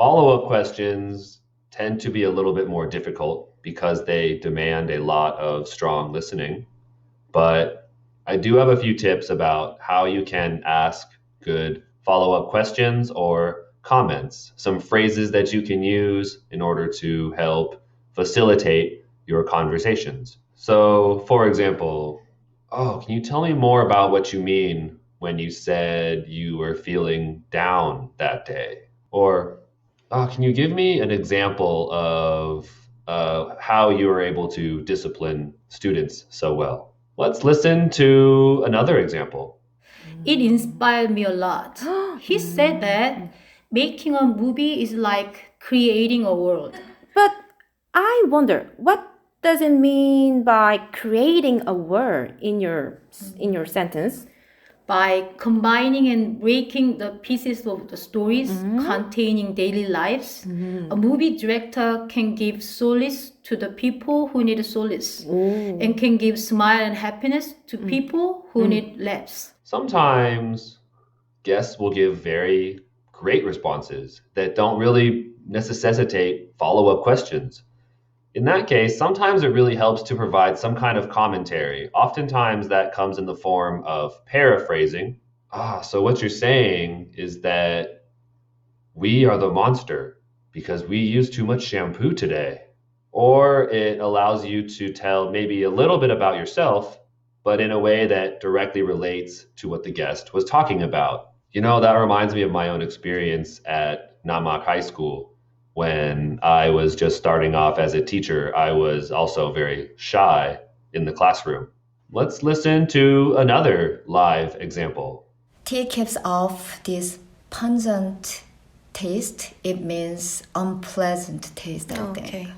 Follow-up questions tend to be a little bit more difficult because they demand a lot of strong listening. But I do have a few tips about how you can ask good follow-up questions or comments, some phrases that you can use in order to help facilitate your conversations. So, for example, oh, can you tell me more about what you mean when you said you were feeling down that day? Or, oh, can you give me an example of how you were able to discipline students so well? Let's listen to another example. It inspired me a lot. He said that making a movie is like creating a world. But I wonder, what does it mean by creating a word in your sentence? By combining and breaking the pieces of the stories containing daily lives, a movie director can give solace to the people who need solace and can give smile and happiness to people who need laughs. Sometimes guests will give very great responses that don't really necessitate follow-up questions. In that case, sometimes it really helps to provide some kind of commentary. Oftentimes that comes in the form of paraphrasing. So what you're saying is that we are the monster because we used too much shampoo today. Or it allows you to tell maybe a little bit about yourself, but in a way that directly relates to what the guest was talking about. That reminds me of my own experience at Namak High School. When I was just starting off as a teacher, I was also very shy in the classroom. Let's listen to another live example. Tea keeps off this pungent taste. It means unpleasant taste, I think,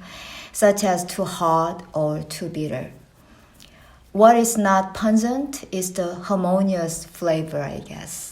such as too hot or too bitter. What is not pungent is the harmonious flavor, I guess.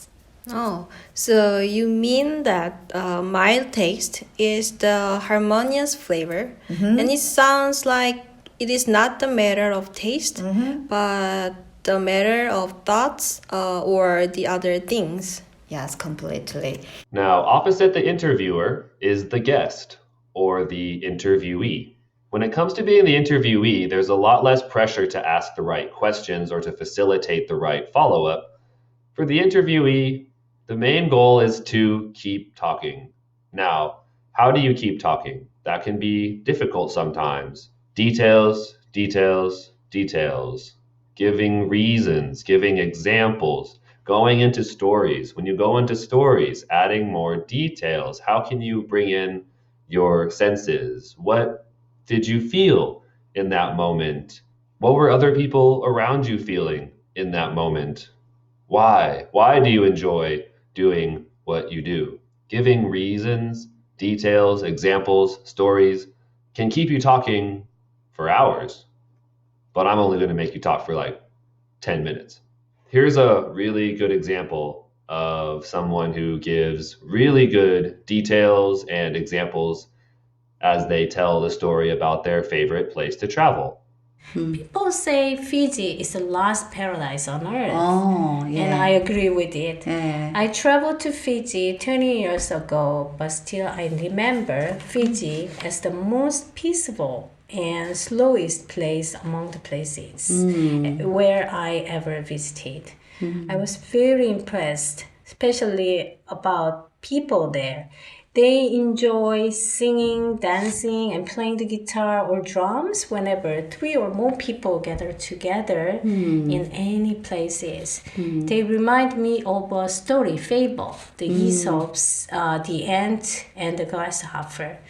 Oh, so you mean that mild taste is the harmonious flavor, and it sounds like it is not the matter of taste, but the matter of thoughts or the other things. Yes, completely. Now, opposite the interviewer is the guest or the interviewee. When it comes to being the interviewee, there's a lot less pressure to ask the right questions or to facilitate the right follow-up. For the interviewee, the main goal is to keep talking. Now, how do you keep talking? That can be difficult sometimes. Details, details, details. Giving reasons, giving examples, going into stories. When you go into stories, adding more details. How can you bring in your senses? What did you feel in that moment? What were other people around you feeling in that moment? Why? Why do you enjoy doing what you do? Giving reasons, details, examples, stories can keep you talking for hours, but I'm only going to make you talk for like 10 minutes. Here's a really good example of someone who gives really good details and examples as they tell the story about their favorite place to travel. People say Fiji is the last paradise on earth. Oh, And I agree with it. Yeah. I traveled to Fiji 20 years ago, but still I remember Fiji as the most peaceful and slowest place among the places where I ever visited. I was very impressed, especially about people there. They enjoy singing, dancing, and playing the guitar or drums whenever three or more people gather together in any places. They remind me of a story fable, the Aesop's The Ant and the Grasshopper.